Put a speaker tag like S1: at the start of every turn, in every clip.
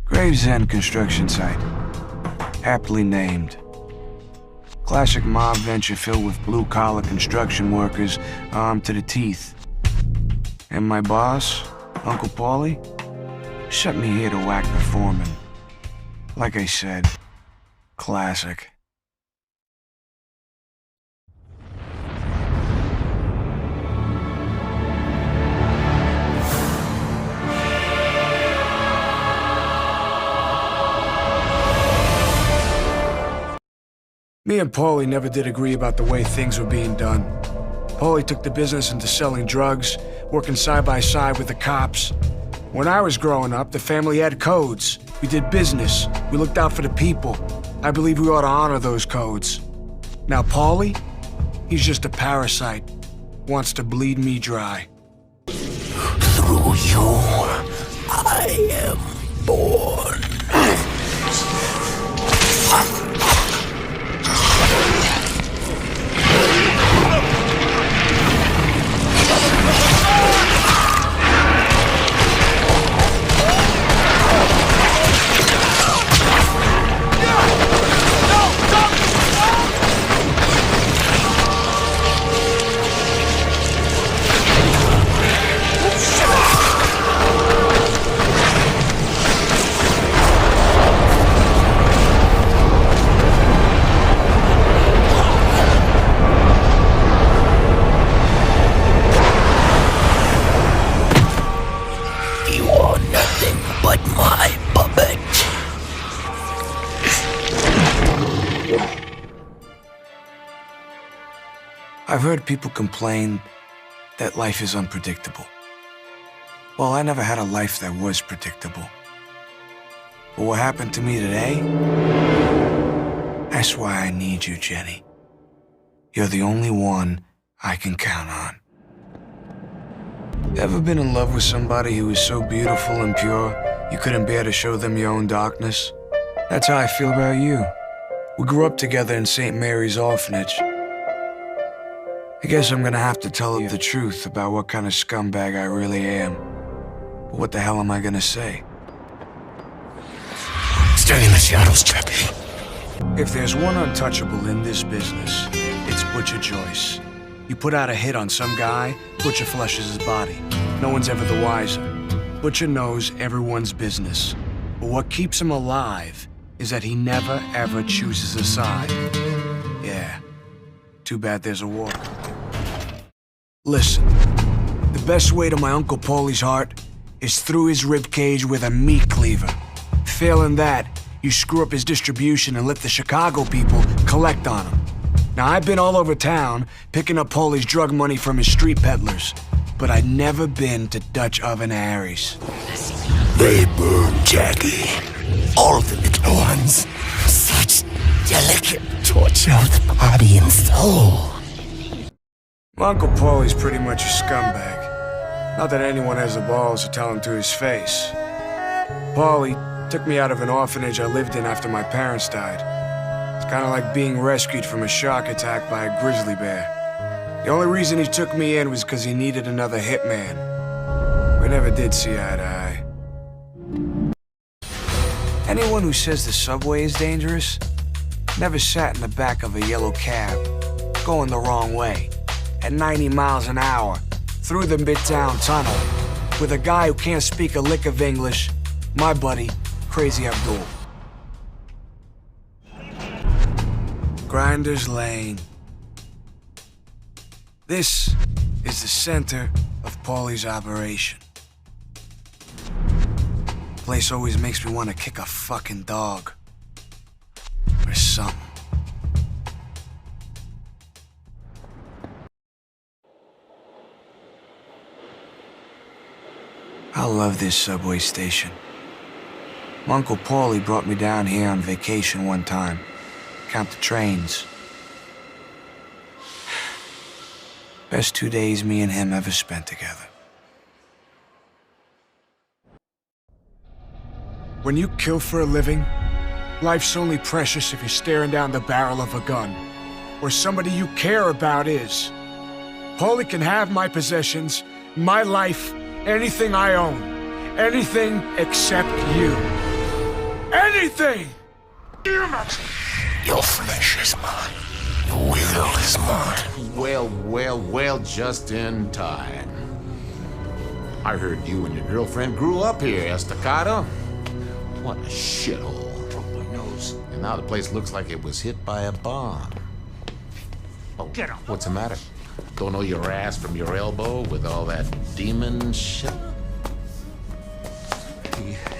S1: Gravesend construction site. Aptly named. Classic mob venture filled with blue-collar construction workers armed to the teeth. And my boss, Uncle Paulie, sent me here to whack the foreman. Like I said, classic. Me and Paulie never did agree about the way things were being done. Paulie took the business into selling drugs, working side by side with the cops. When I was growing up, the family had codes. We did business. We looked out for the people. I believe we ought to honor those codes. Now Paulie, he's just a parasite. Wants to bleed me dry.
S2: Through you, I am born. But my puppet.
S1: I've heard people complain that life is unpredictable. Well, I never had a life that was predictable. But what happened to me today? That's why I need you, Jenny. You're the only one I can count on. Ever been in love with somebody who was so beautiful and pure, you couldn't bear to show them your own darkness? That's how I feel about you. We grew up together in St. Mary's Orphanage. I guess I'm gonna have to tell you the truth about what kind of scumbag I really am. But what the hell am I gonna say?
S2: Stay in the shadows, Chappie.
S1: If there's one untouchable in this business, it's Butcher Joyce. You put out a hit on some guy, Butcher flushes his body. No one's ever the wiser. Butcher knows everyone's business. But what keeps him alive is that he never, ever chooses a side. Yeah, too bad there's a war. Listen, the best way to my Uncle Paulie's heart is through his ribcage with a meat cleaver. Failing that, you screw up his distribution and let the Chicago people collect on him. Now, I've been all over town picking up Paulie's drug money from his street peddlers, but I'd never been to Dutch Oven Harry's.
S2: They burn, Jackie. All the little ones. Such delicate torture of the body and soul.
S1: My Uncle Paulie's pretty much a scumbag. Not that anyone has the balls to tell him to his face. Paulie took me out of an orphanage I lived in after my parents died. It's kind of like being rescued from a shark attack by a grizzly bear. The only reason he took me in was because he needed another hitman. We never did see eye to eye. Anyone who says the subway is dangerous never sat in the back of a yellow cab, going the wrong way, at 90 miles an hour, through the Midtown Tunnel, with a guy who can't speak a lick of English, my buddy, Crazy Abdul. Grinders Lane. This is the center of Paulie's operation. Place always makes me want to kick a fucking dog. Or something. I love this subway station. My Uncle Paulie brought me down here on vacation one time. Count the trains. Best 2 days me and him ever spent together. When you kill for a living, life's only precious if you're staring down the barrel of a gun, or somebody you care about is. Paulie can have my possessions, my life, anything I own, anything except you. anything!
S2: Damn it! Your flesh is mine. Your will is mine.
S3: Well, just in time. I heard you and your girlfriend grew up here, Estacado. What a shithole. Broke my nose. And now the place looks like it was hit by a bomb. Oh, get up. What's the matter? Don't know your ass from your elbow with all that demon shit?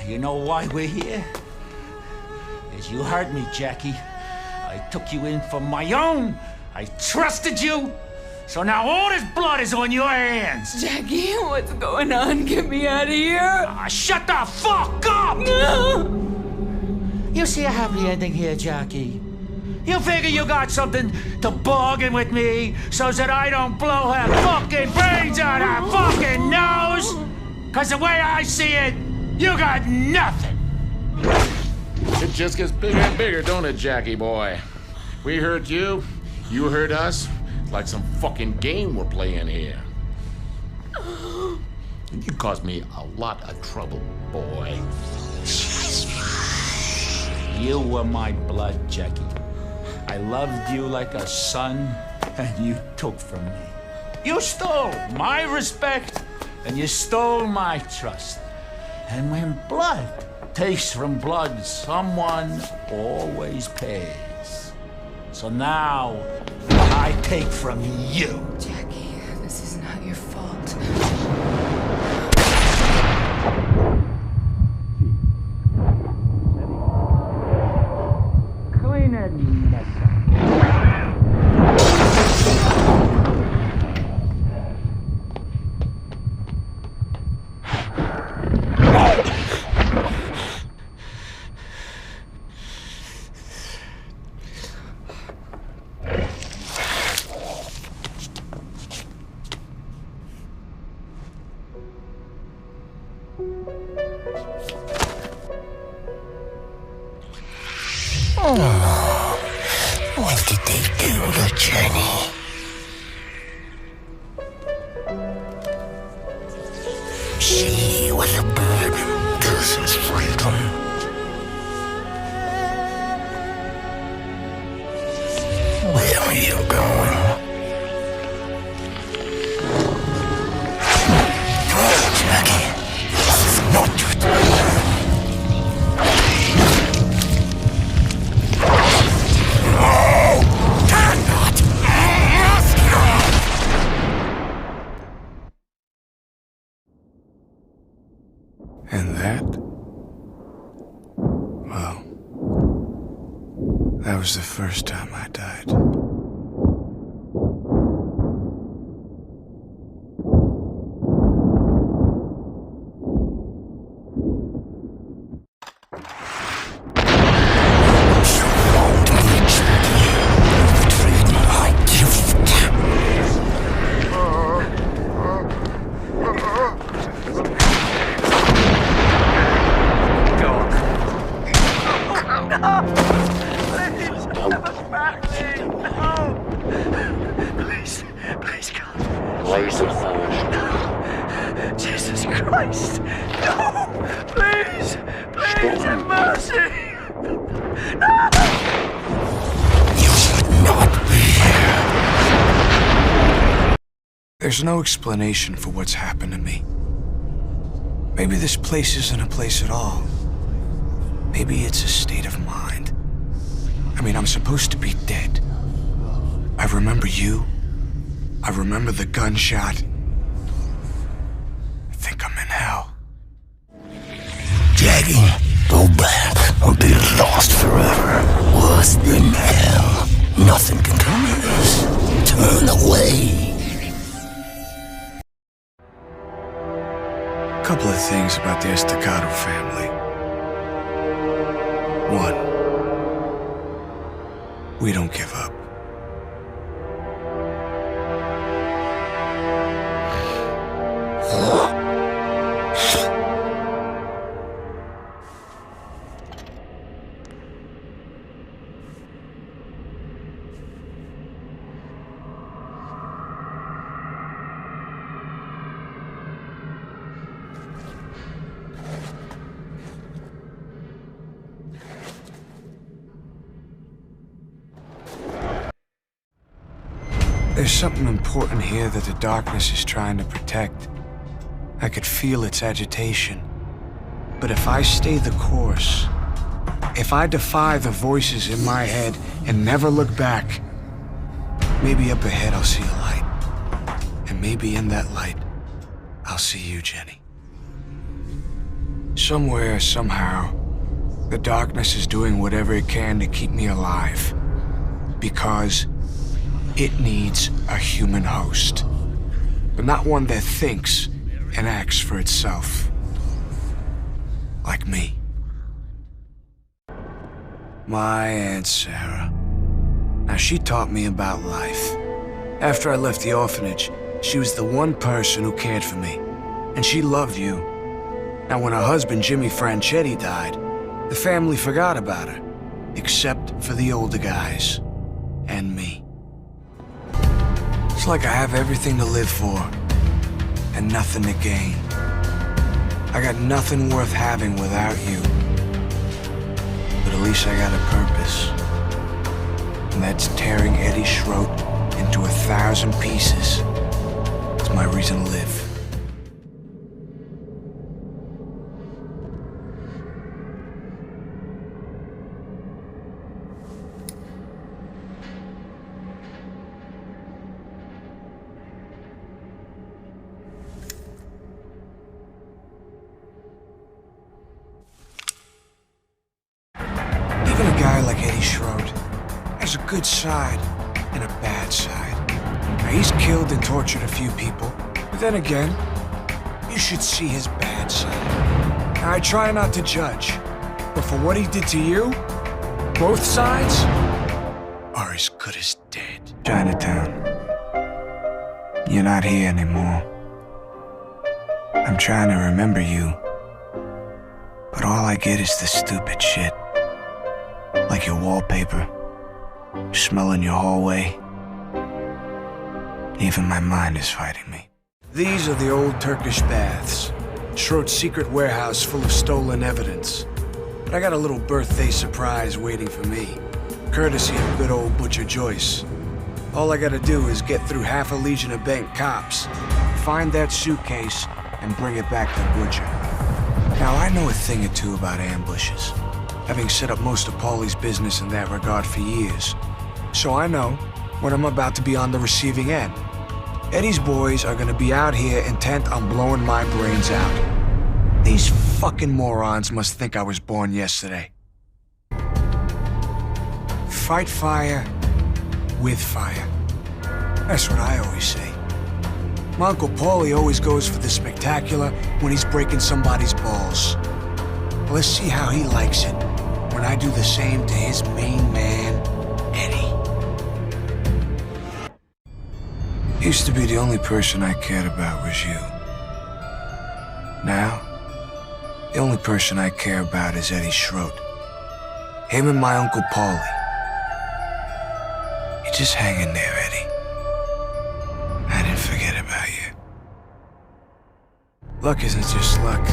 S4: You know why we're here? Is you heard me, Jackie. I took you in for my own. I trusted you. So now all this blood is on your hands.
S5: Jackie, what's going on? Get me out of here.
S4: Shut the fuck up!
S5: No.
S4: You see a happy ending here, Jackie. You figure you got something to bargain with me so that I don't blow her fucking brains out her fucking nose? Cause the way I see it, you got nothing.
S3: It just gets bigger and bigger, don't it, Jackie boy? We hurt you, you hurt us. It's like some fucking game we're playing here. You caused me a lot of trouble, boy.
S4: You were my blood, Jackie. I loved you like a son, and you took from me. You stole my respect, and you stole my trust. And when blood takes from blood, someone always pays. So now, I take from you.
S5: Jackie, this is not your fault.
S4: Clean that mess up.
S2: What did they do to Jenny? She was a burden. This is freedom. Where are you going? Jackie, this is not your time.
S1: And that? Well, that was the first time I died.
S6: Jesus Christ! No! Please! Please have mercy! No!
S2: You should not be here.
S1: There's no explanation for what's happened to me. Maybe this place isn't a place at all. Maybe it's a state of mind. I mean, I'm supposed to be dead. I remember you. I remember the gunshot. I think I'm in hell.
S2: Jackie, go back or be lost forever. Worse than hell. Nothing can come of this. Turn away.
S1: Couple of things about the Estacado family. One, we don't give up. There's something important here that the darkness is trying to protect. I could feel its agitation. But if I stay the course, if I defy the voices in my head and never look back, maybe up ahead I'll see a light. And maybe in that light, I'll see you, Jenny. Somewhere, somehow, the darkness is doing whatever it can to keep me alive. Because it needs a human host. But not one that thinks and acts for itself. Like me. My Aunt Sarah. Now, she taught me about life. After I left the orphanage, she was the one person who cared for me. And she loved you. Now, when her husband, Jimmy Franchetti, died, the family forgot about her. Except for the older guys. And me. It's like I have everything to live for. And nothing to gain. I got nothing worth having without you. But at least I got a purpose. And that's tearing Eddie Schroet into 1,000 pieces. It's my reason to live. Even a guy like Eddie Schroet has a good side and a bad side. Now, he's killed and tortured a few people, but then again, you should see his bad side. Now, I try not to judge, but for what he did to you, both sides are as good as dead. Chinatown, you're not here anymore. I'm trying to remember you, but all I get is the stupid shit. Like your wallpaper, smell in your hallway. Even my mind is fighting me. These are the old Turkish baths. Schroet's secret warehouse full of stolen evidence. But I got a little birthday surprise waiting for me. Courtesy of good old Butcher Joyce. All I gotta do is get through half a legion of bank cops, find that suitcase, and bring it back to Butcher. Now, I know a thing or two about ambushes, having set up most of Paulie's business in that regard for years. So I know when I'm about to be on the receiving end. Eddie's boys are gonna be out here intent on blowing my brains out. These fucking morons must think I was born yesterday. Fight fire with fire. That's what I always say. My Uncle Paulie always goes for the spectacular when he's breaking somebody's balls. Well, let's see how he likes it when I do the same to his main man, Eddie. Used to be the only person I cared about was you. Now, the only person I care about is Eddie Schroet. Him and my Uncle Paulie. You're just hanging there, Eddie. I didn't forget about you. Luck isn't just luck.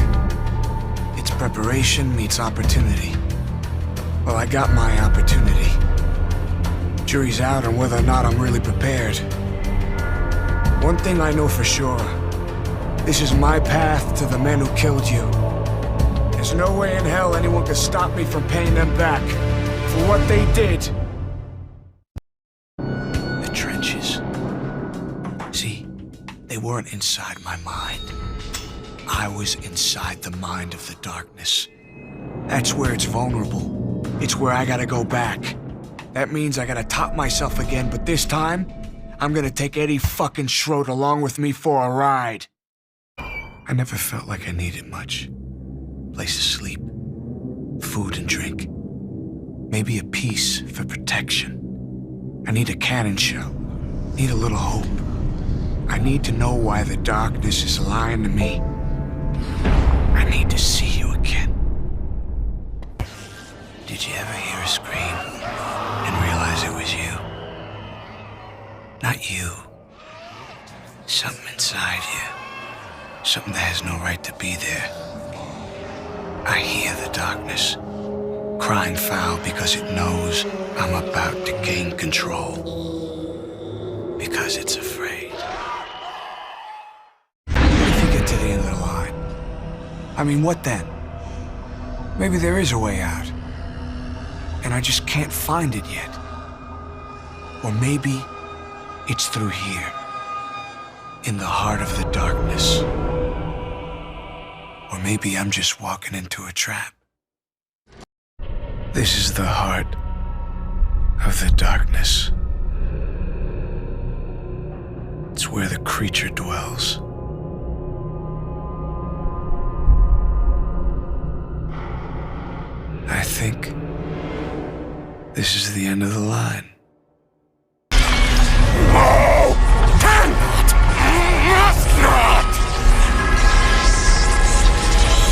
S1: It's preparation meets opportunity. Well, I got my opportunity. Jury's out on whether or not I'm really prepared. One thing I know for sure. This is my path to the men who killed you. There's no way in hell anyone can stop me from paying them back for what they did. The trenches. See, they weren't inside my mind. I was inside the mind of the darkness. That's where it's vulnerable. It's where I gotta go back. That means I gotta top myself again, but this time, I'm gonna take Eddie fucking Schroet along with me for a ride. I never felt like I needed much. Place to sleep, food and drink. Maybe a piece for protection. I need a cannon shell, need a little hope. I need to know why the darkness is lying to me. I need to see you again. Did you ever hear a scream and realize it was you? Not you. Something inside you. Something that has no right to be there. I hear the darkness, crying foul because it knows I'm about to gain control. because it's afraid. What if you get to the end of the line? I mean, what then? Maybe there is a way out, and I just can't find it yet. Or maybe it's through here, in the heart of the darkness. Or maybe I'm just walking into a trap. This is the heart of the darkness. It's where the creature dwells. I think this is the end of the line.
S2: No! Cannot! Must not!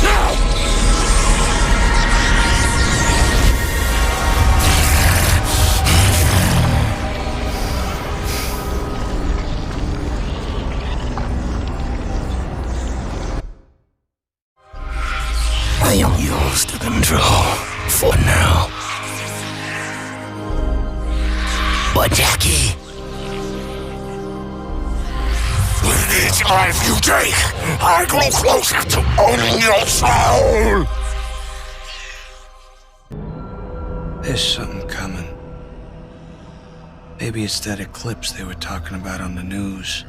S2: No! I am yours to control for now. But Jackie, with each life you take, I grow closer to owning your soul.
S1: There's something coming. Maybe it's that eclipse they were talking about on the news.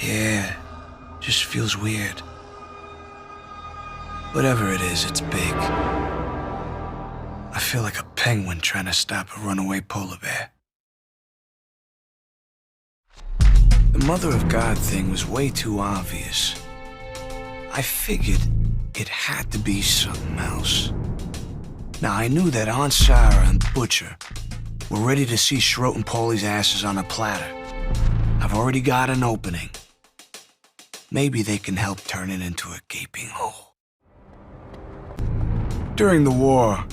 S1: Yeah, just feels weird. Whatever it is, it's big. I feel like a penguin trying to stop a runaway polar bear. The Mother of God thing was way too obvious. I figured it had to be something else. Now, I knew that Aunt Sarah and Butcher were ready to see Schrot and Paulie's asses on a platter. I've already got an opening. Maybe they can help turn it into a gaping hole. During the war,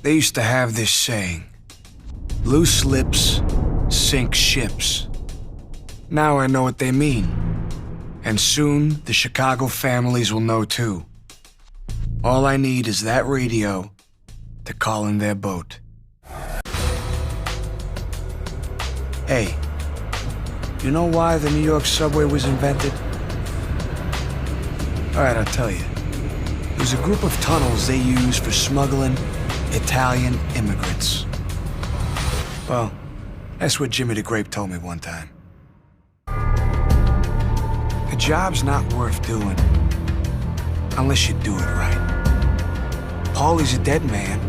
S1: they used to have this saying, loose lips sink ships. Now I know what they mean. And soon, the Chicago families will know too. All I need is that radio to call in their boat. Hey, you know why the New York subway was invented? All right, I'll tell you. It was a group of tunnels they used for smuggling Italian immigrants. Well, that's what Jimmy the Grape told me one time. A job's not worth doing unless you do it right. Paulie's a dead man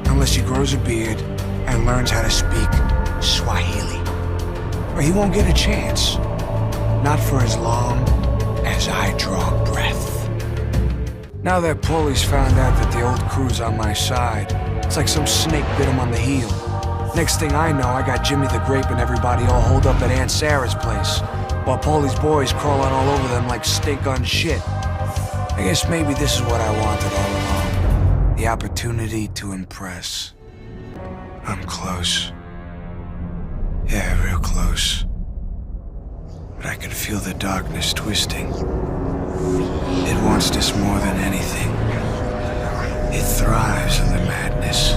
S1: unless he grows a beard and learns how to speak Swahili. Or he won't get a chance. Not for as long as I draw breath. Now that Paulie's found out that the old crew's on my side, it's like some snake bit him on the heel. Next thing I know, I got Jimmy the Grape and everybody all holed up at Aunt Sarah's place, while Paulie's boys crawling all over them like steak on shit. I guess maybe this is what I wanted all along. The opportunity to impress. I'm close. Yeah, real close. But I can feel the darkness twisting. It wants this more than anything. It thrives in the madness.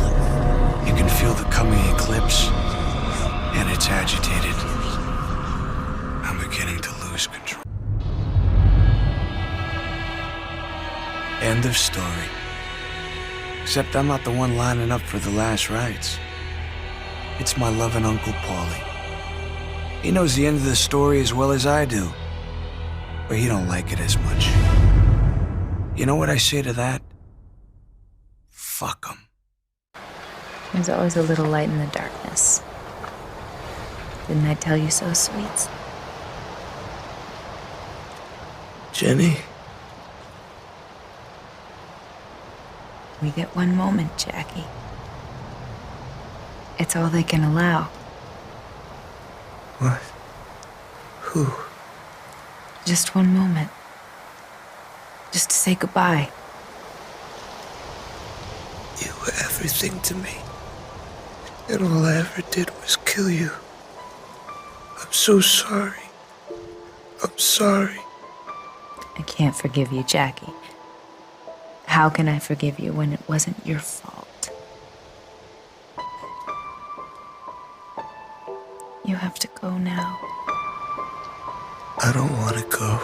S1: You can feel the coming eclipse, and it's agitated. I'm beginning to lose control. End of story. Except I'm not the one lining up for the last rites. It's my loving Uncle Paulie. He knows the end of the story as well as I do, but he don't like it as much. You know what I say to that? Fuck 'em.
S7: There's always a little light in the darkness. Didn't I tell you so, sweets?
S1: Jenny?
S7: We get one moment, Jackie. It's all they can allow.
S1: What? Who?
S7: Just one moment. Just to say goodbye.
S1: You were everything to me. And all I ever did was kill you. I'm so sorry. I'm sorry.
S7: I can't forgive you, Jackie. How can I forgive you when it wasn't your fault? You have to go now.
S2: I don't want to go.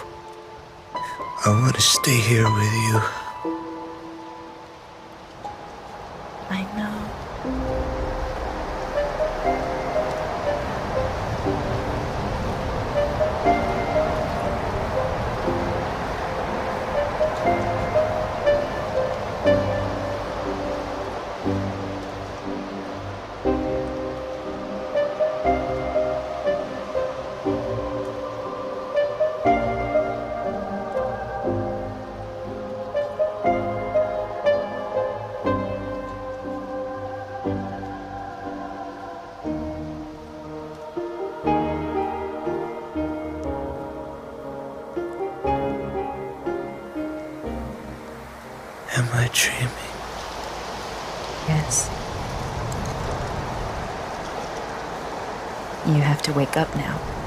S2: I want to stay here with you.
S7: I know.
S2: Am I dreaming?
S7: Yes. You have to wake up now.